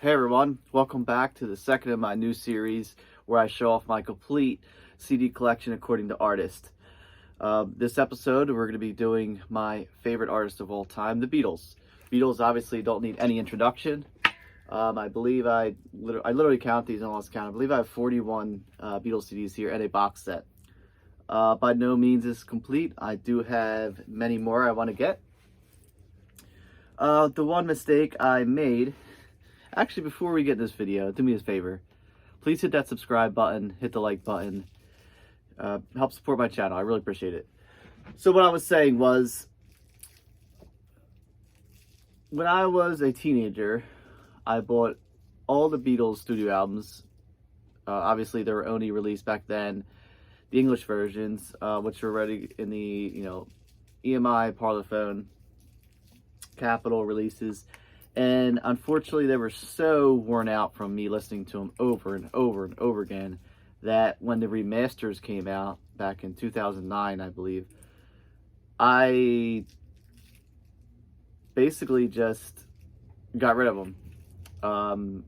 Hey everyone, welcome back to the second of my new series where I show off my complete CD collection according to artist. This episode we're going to be doing my favorite artist of all time, the Beatles. Beatles obviously don't need any introduction. I believe I literally count these and I lost count. I believe I have 41 Beatles CDs here and a box set. By no means is complete. I do have many more I want to get. The one mistake I made. Actually, before we get this video, do me a favor. Please hit that subscribe button, hit the like button. Help support my channel. I really appreciate it. So what I was saying was, when I was a teenager, I bought all the Beatles studio albums. Obviously, they were only released back then. The English versions, which were already in the, EMI, Parlophone, Capitol releases. And unfortunately, they were so worn out from me listening to them over and over and over again that when the remasters came out back in 2009, I believe, I basically just got rid of them.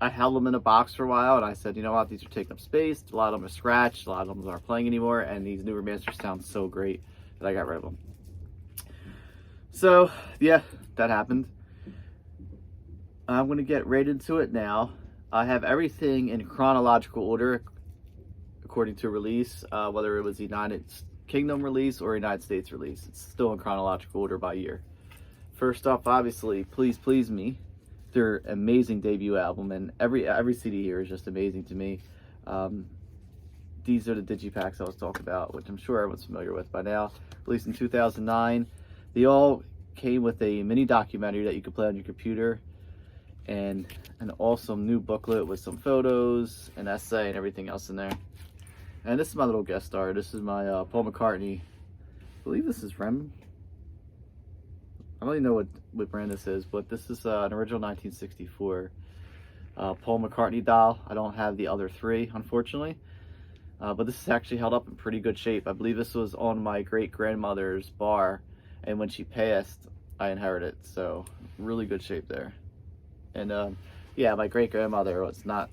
I held them in a box for a while, and I said, you know what, these are taking up space. A lot of them are scratched. A lot of them aren't playing anymore, and these new remasters sound so great that I got rid of them. So, yeah, that happened. I'm going to get right into it now. I have everything in chronological order according to release, whether it was the United Kingdom release or United States release. It's still in chronological order by year. First off, obviously, Please Please Me, their amazing debut album, and every CD here is just amazing to me. These are the digipacks I was talking about, which I'm sure everyone's familiar with by now. Released in 2009. They all came with a mini documentary that you could play on your computer, and an awesome new booklet with some photos, an essay, and everything else in there. And this is my little guest star. This is my Paul McCartney. I believe this is Rem. I don't even know what brand this is, but this is an original 1964 Paul McCartney doll. I don't have the other three, unfortunately. But this is actually held up in pretty good shape. I believe this was on my great-grandmother's bar, and when she passed, I inherited it. So, really good shape there. And yeah, my great-grandmother was not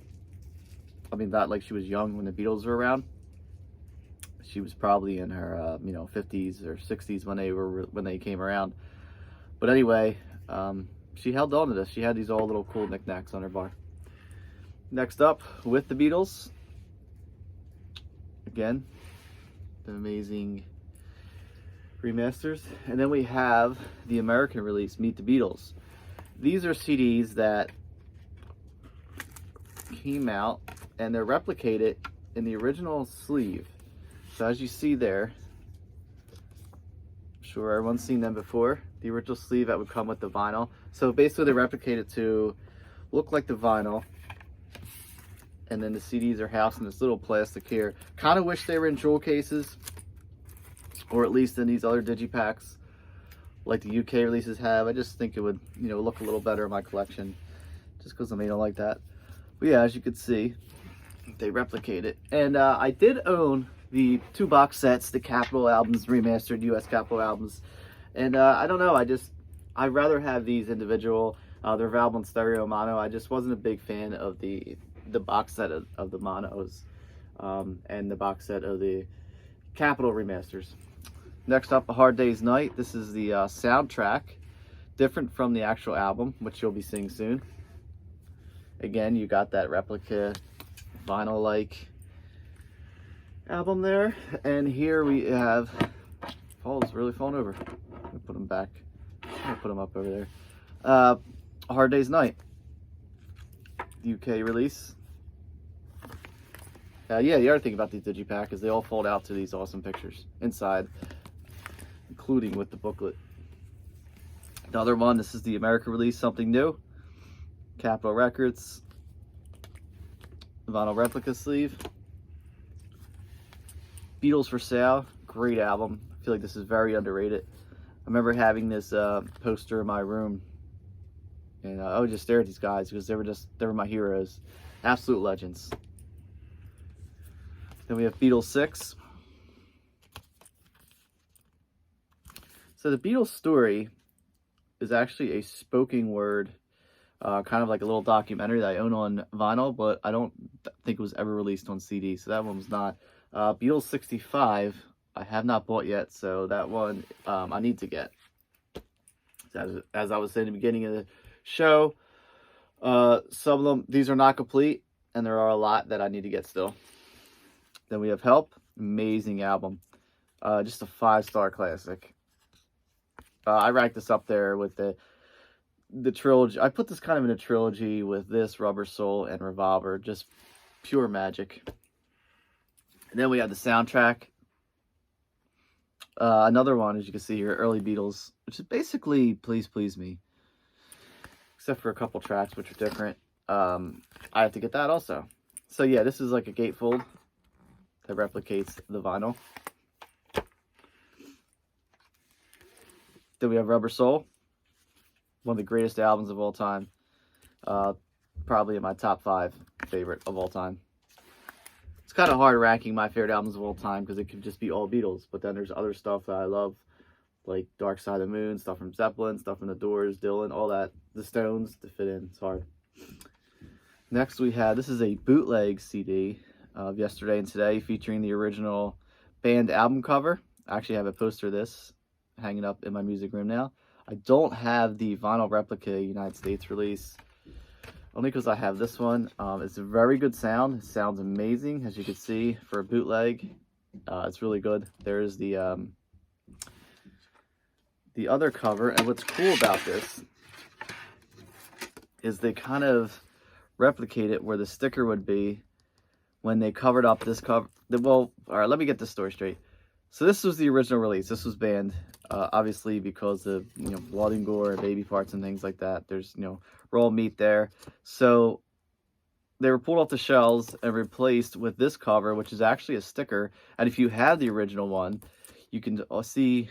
like she was young when the Beatles were around. She was probably in her 50s or 60s when they came around. But anyway, she held on to this. She had these all little cool knickknacks on her bar. Next up, with the Beatles, again, the amazing remasters. And then we have the American release, Meet the Beatles. These are CDs that came out and they're replicated in the original sleeve. So as you see there, I'm sure everyone's seen them before. The original sleeve that would come with the vinyl. So basically they replicated to look like the vinyl. And then the CDs are housed in this little plastic here. Kind of wish they were in jewel cases, or at least in these other digipacks like the UK releases have. I just think it would, look a little better in my collection, just because I don't like that. But yeah, as you can see, they replicate it. And I did own the two box sets, the Capitol albums, remastered US Capitol albums. And I don't know, I'd rather have these individual. They're available in stereo mono. I just wasn't a big fan of the box set of the monos and the box set of the Capitol remasters. Next up, A Hard Day's Night. This is the soundtrack, different from the actual album, which you'll be seeing soon. Again, you got that replica vinyl-like album there. And here we have, Paul's really falling over. I'm gonna put him back. I'm gonna put him up over there. A Hard Day's Night, UK release. Yeah, the other thing about these digipack is they all fold out to these awesome pictures inside, including with the booklet. Another one, this is the American release, Something New. Capitol Records. Vinyl replica sleeve. Beatles for Sale, great album. I feel like this is very underrated. I remember having this poster in my room, and I would just stare at these guys because they were my heroes. Absolute legends. Then we have Beatles 6. So the Beatles story is actually a spoken word kind of like a little documentary that I own on vinyl, but I don't think it was ever released on CD, so that one was not. Beatles 65, I have not bought yet, so that one I need to get. As I was saying at the beginning of the show, some of them, these are not complete, and there are a lot that I need to get still. Then we have Help, amazing album. Just a 5-star classic. I ranked this up there with the trilogy. I put this kind of in a trilogy with this, Rubber Soul, and Revolver. Just pure magic. And then we have the soundtrack. Another one, as you can see here, early Beatles, which is basically Please Please Me. Except for a couple tracks, which are different. I have to get that also. So yeah, this is like a gatefold that replicates the vinyl. Then we have Rubber Soul, one of the greatest albums of all time. Probably in my top 5 favorite of all time. It's kind of hard ranking my favorite albums of all time because it could just be all Beatles. But then there's other stuff that I love, like Dark Side of the Moon, stuff from Zeppelin, stuff from The Doors, Dylan, all that. The Stones to fit in. It's hard. Next we have, this is a bootleg CD of Yesterday and Today featuring the original band album cover. I actually have a poster of this hanging up in my music room now. I don't have the vinyl replica United States release, only because I have this one. It's a very good sound. It sounds amazing, as you can see, for a bootleg. It's really good. There's the other cover, and what's cool about this is they kind of replicate it where the sticker would be when they covered up this cover. Well, all right, let me get this story straight. So this was the original release. This was banned, obviously, because of, blood and gore, baby parts and things like that. There's, raw meat there. So they were pulled off the shelves and replaced with this cover, which is actually a sticker. And if you have the original one, you can see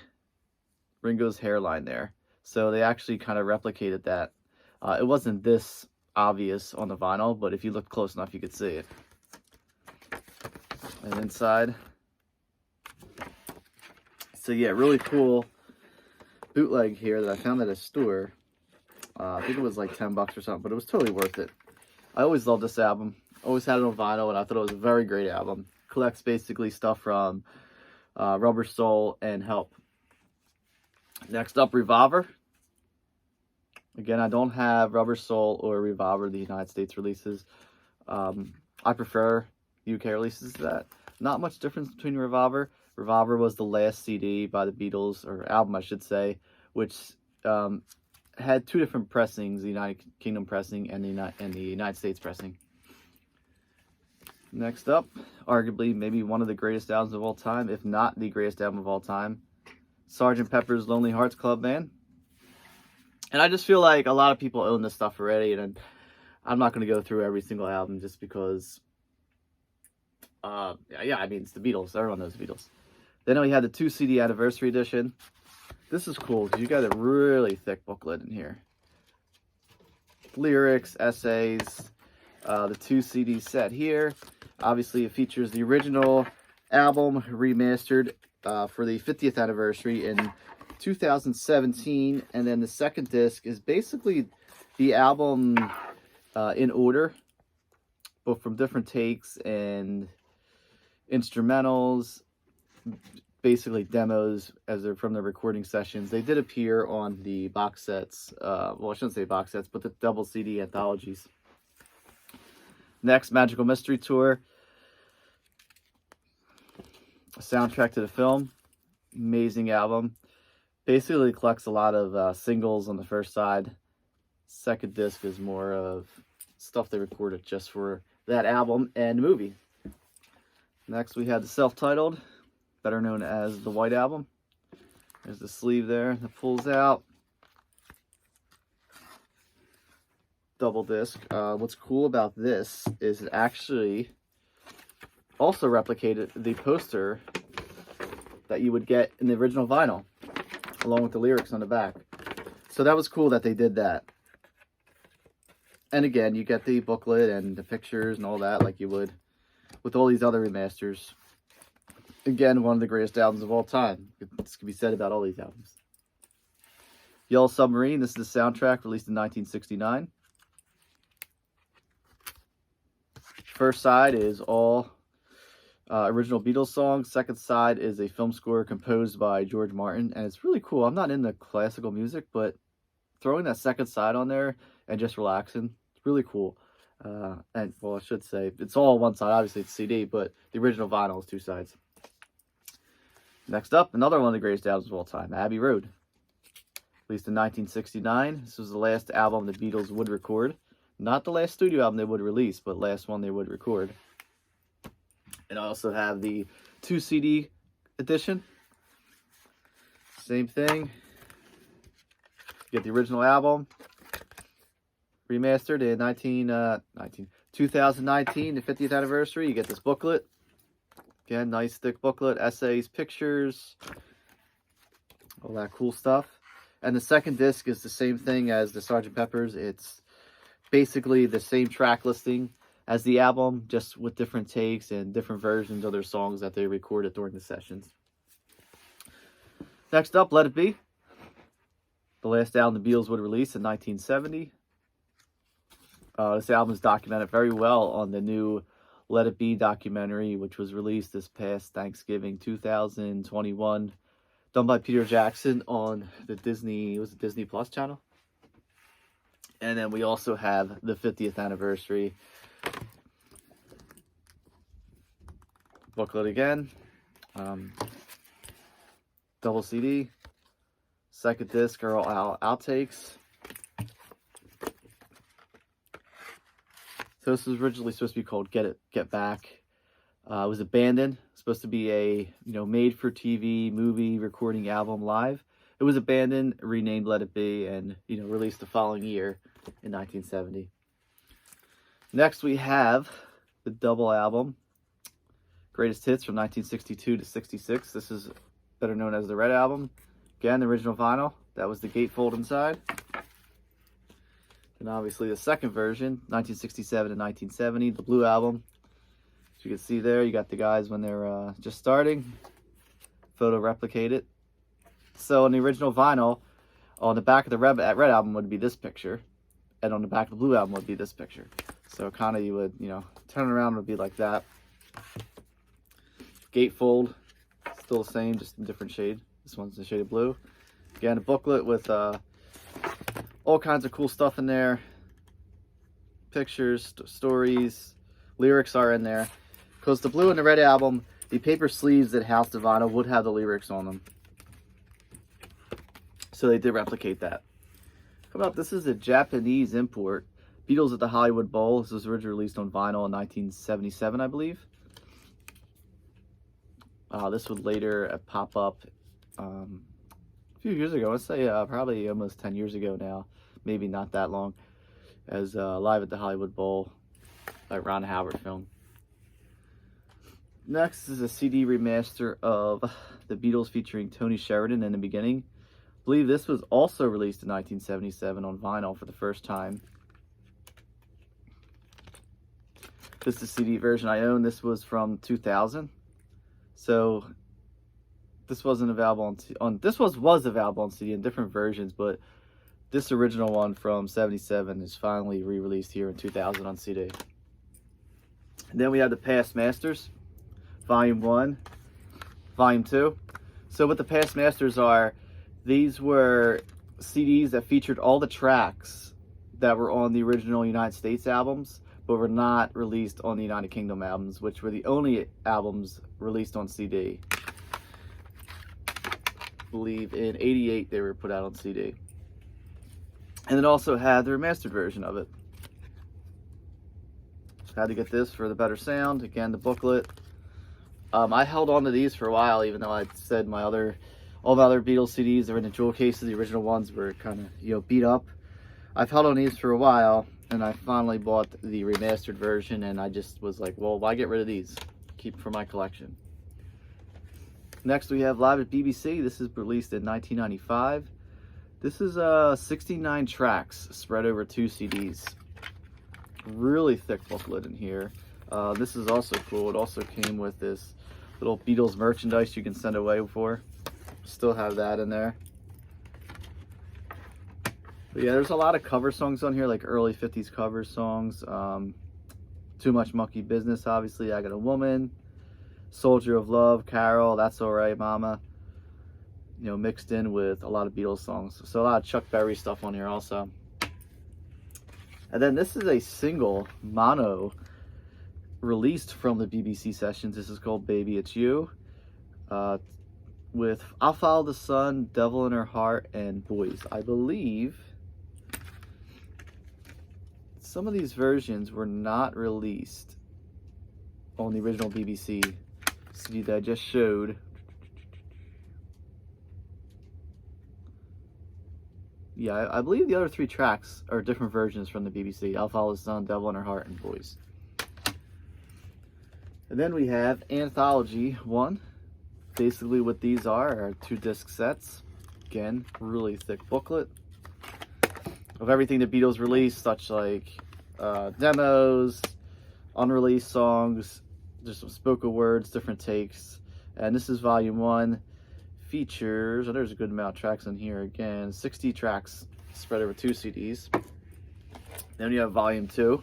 Ringo's hairline there. So they actually kind of replicated that. It wasn't this obvious on the vinyl, but if you look close enough, you could see it. And inside. So yeah, really cool bootleg here that I found at a store. I think it was like $10 or something, but it was totally worth it. I always loved this album. Always had it on vinyl, and I thought it was a very great album. Collects basically stuff from Rubber Soul and Help. Next up, Revolver. Again, I don't have Rubber Soul or Revolver, the United States releases. I prefer UK releases to that. Not much difference between Revolver. Revolver was the last CD by the Beatles, or album I should say, which had 2 different pressings, the United Kingdom pressing and the United States pressing. Next up, arguably maybe one of the greatest albums of all time, if not the greatest album of all time, Sgt. Pepper's Lonely Hearts Club Band. And I just feel like a lot of people own this stuff already, and I'm not going to go through every single album just because, yeah, I mean, it's the Beatles. Everyone knows the Beatles. Then we had the 2 CD Anniversary Edition. This is cool because you got a really thick booklet in here. Lyrics, essays, the 2 CD set here. Obviously, it features the original album remastered for the 50th anniversary in 2017, and then the second disc is basically the album in order, but from different takes and instrumentals, basically demos as they're from the recording sessions. They did appear on the box sets, well, I shouldn't say box sets, but the double CD anthologies. Next, Magical Mystery Tour, a soundtrack to the film. Amazing album. Basically collects a lot of singles on the first side. Second disc is more of stuff they recorded just for that album and movie. Next we have the self-titled, better known as the White Album. There's the sleeve there that pulls out. Double disc. What's cool about this is it actually also replicated the poster that you would get in the original vinyl, along with the lyrics on the back. So that was cool that they did that. And again, you get the booklet and the pictures and all that like you would with all these other remasters. Again, one of the greatest albums of all time. This can be said about all these albums. Yellow Submarine, this is the soundtrack released in 1969. First side is all original Beatles songs. Second side is a film score composed by George Martin, and it's really cool. I'm not into classical music, but throwing that second side on there and just relaxing, it's really cool. And well, I should say it's all one side. Obviously, it's CD, but the original vinyl is two sides. Next up, another one of the greatest albums of all time, Abbey Road. Released in 1969. This was the last album the Beatles would record. Not the last studio album they would release, but last one they would record. And I also have the 2 CD edition. Same thing. You get the original album, remastered in 2019, the 50th anniversary. You get this booklet. Again, nice thick booklet, essays, pictures, all that cool stuff. And the second disc is the same thing as the Sgt. Pepper's. It's basically the same track listing as the album, just with different takes and different versions of their songs that they recorded during the sessions. Next up, Let It Be. The last album the Beatles would release in 1970. This album is documented very well on the new Let It Be documentary, which was released this past Thanksgiving 2021, done by Peter Jackson on the Disney Plus channel. And then we also have the 50th anniversary booklet again, double CD. Second disc are all outtakes. So this was originally supposed to be called Get Back. It was abandoned. Supposed to be a made-for-TV movie recording album live. It was abandoned, renamed Let It Be, and released the following year in 1970. Next we have the double album, Greatest Hits from 1962 to 66. This is better known as the Red Album. Again, the original vinyl. That was the gatefold inside. And obviously the second version, 1967 to 1970, the Blue Album. As you can see there, you got the guys when they're just starting. Photo replicated. So on the original vinyl, on the back of the Red Album would be this picture. And on the back of the Blue Album would be this picture. So kind of you would, turn it around, it would be like that. Gatefold, still the same, just in different shade. This one's the shade of blue. Again, a booklet with all kinds of cool stuff in there. Pictures, stories, lyrics are in there. Because the Blue and the Red Album, the paper sleeves that house the vinyl would have the lyrics on them. So they did replicate that. Coming up, this is a Japanese import. Beatles at the Hollywood Bowl. This was originally released on vinyl in 1977, I believe. This would later pop up a few years ago. Let's say probably almost 10 years ago now. Maybe not that long. As Live at the Hollywood Bowl by Ron Howard film. Next is a CD remaster of the Beatles featuring Tony Sheridan in the beginning. I believe this was also released in 1977 on vinyl for the first time. This is the CD version I own. This was from 2000. So this wasn't available was available on CD in different versions, but this original one from 77 is finally re-released here in 2000 on CD. And then we have the Past Masters, Volume 1, Volume 2. So what the Past Masters are, these were CDs that featured all the tracks that were on the original United States albums, but were not released on the United Kingdom albums, which were the only albums released on CD. I believe in '88 they were put out on CD. And it also had the remastered version of it. Had to get this for the better sound. Again, the booklet. I held on to these for a while, even though I said all my other Beatles CDs are in the jewel cases. The original ones were kind of beat up. I've held on these for a while, and I finally bought the remastered version, and I just was like, well, why get rid of these? Keep for my collection. Next we have Live at BBC. This is released in 1995. This is 69 tracks spread over 2 CDs. Really thick booklet in here. This is also cool. It also came with this little Beatles merchandise you can send away for. Still have that in there. But yeah, there's a lot of cover songs on here, like early 50s cover songs. Too Much Monkey Business, obviously, I Got a Woman, Soldier of Love, Carol, That's Alright Mama, you know, mixed in with a lot of Beatles songs. So a lot of Chuck Berry stuff on here also. And then this is a single mono released from the BBC sessions. This is called Baby It's You, with I'll Follow the Sun, Devil in Her Heart, and Boys. I believe some of these versions were not released on the original BBC CD that I just showed. Yeah, I believe the other 3 tracks are different versions from the BBC. I'll Follow the Sun, Devil in Her Heart, and Boys. And then we have Anthology 1. Basically what these are 2 disc sets. Again, really thick booklet of everything the Beatles released, such like demos, unreleased songs, just some spoken words, different takes. And this is volume 1. Features, oh, there's a good amount of tracks in here. Again, 60 tracks spread over 2 CDs. Then you have volume 2.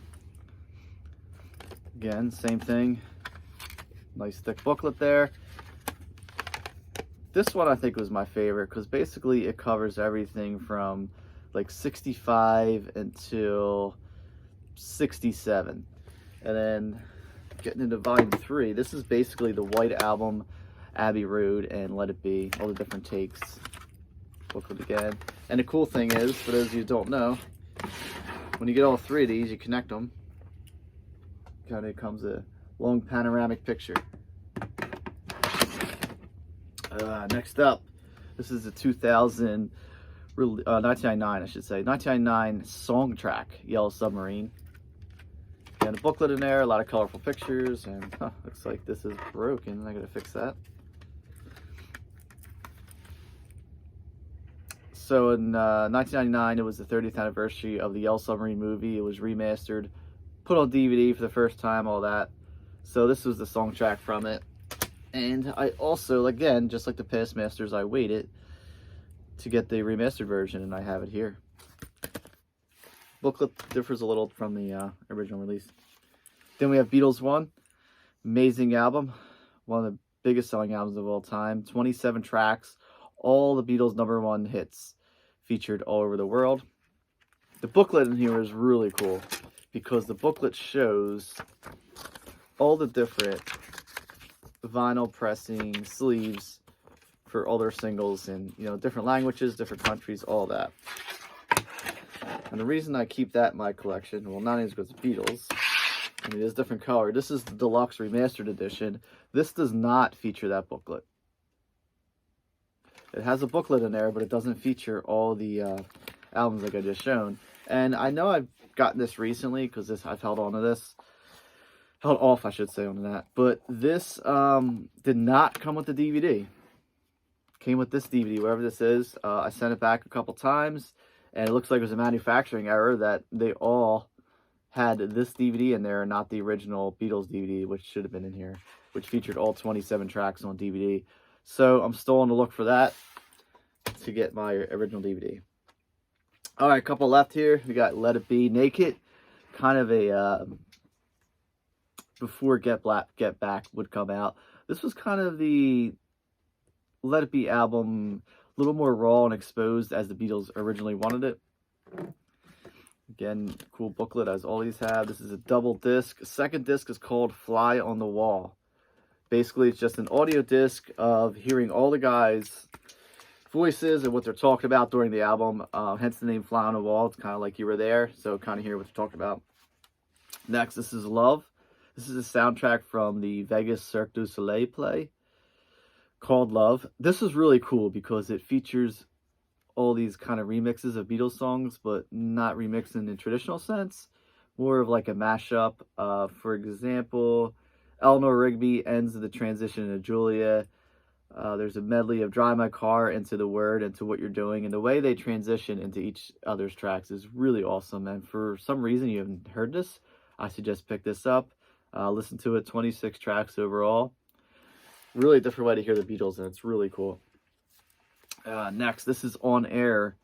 Again, same thing. Nice thick booklet there. This one I think was my favorite because basically it covers everything from like 65 until 67. And then getting into volume 3, this is basically the White Album, Abbey Road, and Let It Be, all the different takes. Booklet again. And the cool thing is, for those of you who don't know, when you get all 3 of these, you connect them. Kind of comes a long panoramic picture. Next up, this is a 1999, I should say, 1999 song track, Yellow Submarine. Got a booklet in there, a lot of colorful pictures, and looks like this is broken. I gotta fix that. So in 1999, it was the 30th anniversary of the Yellow Submarine movie. It was remastered, put on DVD for the first time, all that. So this was the song track from it. And I also, again, just like the past masters, I waited to get the remastered version, and I have it here. Booklet differs a little from the original release. Then we have Beatles One. Amazing album. One of the biggest selling albums of all time. 27 tracks. All the Beatles #1 hits featured all over the world. The booklet in here is really cool because the booklet shows all the different vinyl pressing sleeves for all their singles in, you know, different languages, different countries, all that. And the reason I keep that in my collection, well, not only because it's Beatles, I mean, it is different color. This is the Deluxe Remastered Edition. This does not feature that booklet. It has a booklet in there, but it doesn't feature all the albums like I just shown. And I know I've gotten this recently because I've held on to this. Held off, I should say, on that. But this did not come with the DVD. Came with this DVD, wherever this is. I sent it back a couple times, and it looks like it was a manufacturing error that they all had this DVD in there and not the original Beatles DVD, which should have been in here, which featured all 27 tracks on DVD. So I'm still on the look for that to get my original DVD. All right, a couple left here. We got Let It Be, Naked. Kind of a... before Get Back would come out. This was kind of the Let It Be album, a little more raw and exposed as the Beatles originally wanted it. Again, cool booklet as all these have. This is a double disc. Second disc is called Fly on the Wall. Basically, it's just an audio disc of hearing all the guys' voices and what they're talking about during the album. Hence the name Fly on the Wall. It's kind of like you were there, so kind of hear what they're talking about. Next, this is Love. This is a soundtrack from the Vegas Cirque du Soleil play called Love. This is really cool because it features all these kind of remixes of Beatles songs, but not remixed in the traditional sense. More of like a mashup. For example, Eleanor Rigby ends the transition into Julia. There's a medley of Drive My Car into The Word, into What You're Doing. And the way they transition into each other's tracks is really awesome. And for some reason you haven't heard this, I suggest pick this up. Listen to it, 26 tracks overall. Really different way to hear the Beatles, and it's really cool. Next, this is On Air.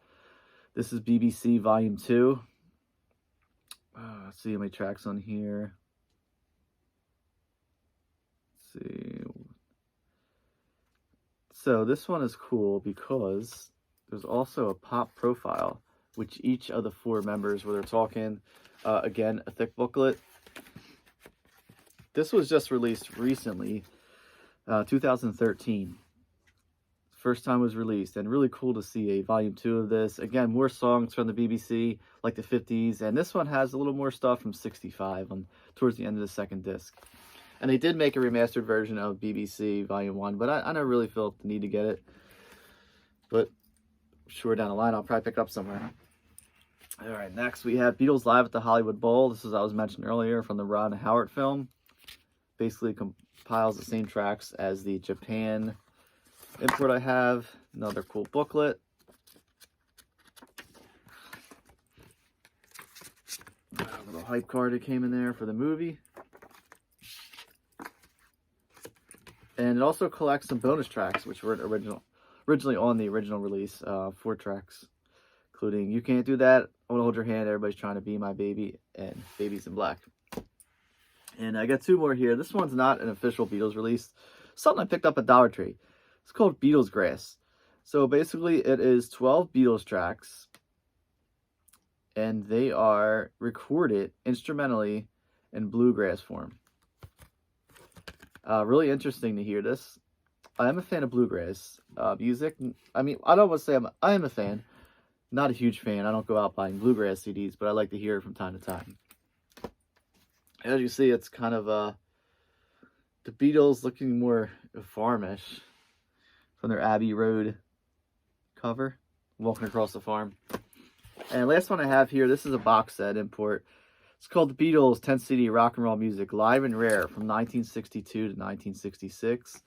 This is BBC Volume 2. Let's see how many tracks on here. see. So this one is cool because there's also a pop profile, which each of the 4 members, where they're talking, again, a thick booklet. This was just released recently, 2013. First time it was released, and really cool to see a volume 2 of this. Again, more songs from the BBC, like the 50s, and this one has a little more stuff from 65 towards the end of the 2nd disc. And they did make a remastered version of BBC Volume 1, but I don't really feel the need to get it. But sure, down the line, I'll probably pick it up somewhere. All right, next we have Beatles Live at the Hollywood Bowl. This is, I was mentioned earlier, from the Ron Howard film. Basically compiles the same tracks as the Japan import I have. Another cool booklet. A little hype card that came in there for the movie. And it also collects some bonus tracks, which were originally on the original release. 4 tracks, including You Can't Do That, I Want to Hold Your Hand, Everybody's Trying to Be My Baby, and Babies in Black. And I got 2 more here. This one's not an official Beatles release. Something I picked up at Dollar Tree. It's called Beatles Grass. So basically it is 12 Beatles tracks, and they are recorded instrumentally in bluegrass form. Really interesting to hear this. I am a fan of bluegrass music. I mean, I don't want to say I am a fan. Not a huge fan. I don't go out buying bluegrass CDs, but I like to hear it from time to time. As you see, it's kind of the Beatles looking more farmish from their Abbey Road cover, walking across the farm. And last one I have here, this is a box set import. It's called the Beatles 10 CD Rock and Roll Music Live and Rare from 1962 to 1966.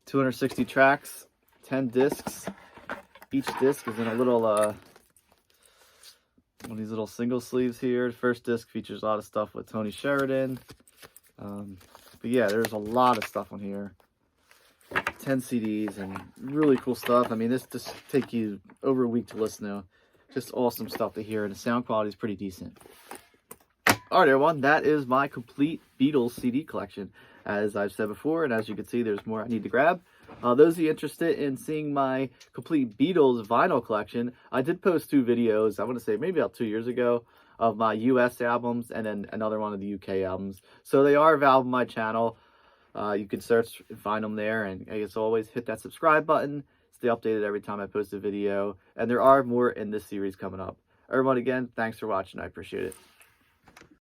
260 tracks, 10 discs. Each disc is in a little one of these little single sleeves here. The first disc features a lot of stuff with Tony Sheridan. But yeah, there's a lot of stuff on here. 10 CDs and really cool stuff. I mean, this just take you over a week to listen to. Just awesome stuff to hear, and the sound quality is pretty decent. Alright everyone, that is my complete Beatles CD collection. As I've said before, and as you can see, there's more I need to grab. Those of you interested in seeing my complete Beatles vinyl collection, I did post 2 videos, I want to say maybe about 2 years ago, of my US albums and then another one of the UK albums. So they are available on my channel. You can search and find them there, and as always, hit that subscribe button. Stay updated every time I post a video, and there are more in this series coming up. Everyone, again, thanks for watching. I appreciate it.